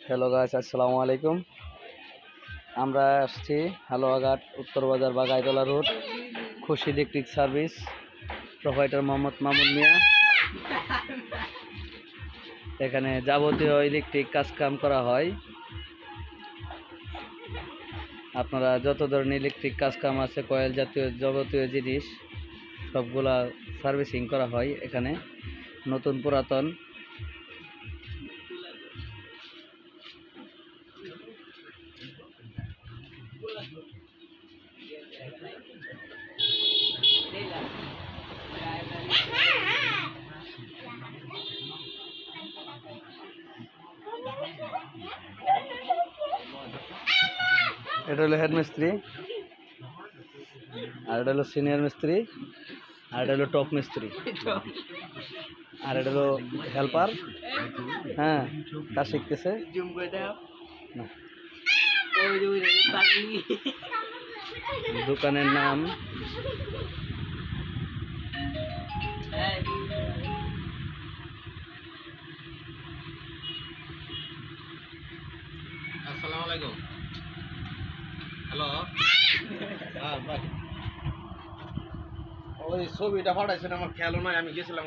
Hello guys, আসসালামু আলাইকুম। আমরা আসছি হালুয়াঘাট উত্তর বাজার বা Gaitala road, Khushi electric service, provider Mohammad Mamun Mia. এখানে যাবতীয় ইলেকট্রিক কাজকাম করা হয়। আপনারা যত ধরনের ইলেকট্রিক কাজকাম আছে, কয়েল জাতীয় যাবতীয় জিনিস সবগুলা সার্ভিসিং করা হয় এখানে, নতুন পুরাতন। এটা হলো হেড মিস্ত্রি, আর এটা হলো সিনিয়র মিস্ত্রি, আর এটা হলো টপ মিস্ত্রি, আর এটা হলো হেল্পার। হ্যাঁ, কাজ শিখতেছে না। দোকানের নাম আসসালামু আলাইকুম। হ্যালো, ওই ছবিটা পাঠাইছেন, আমার খেয়ালও নাই, আমি গেছিলাম।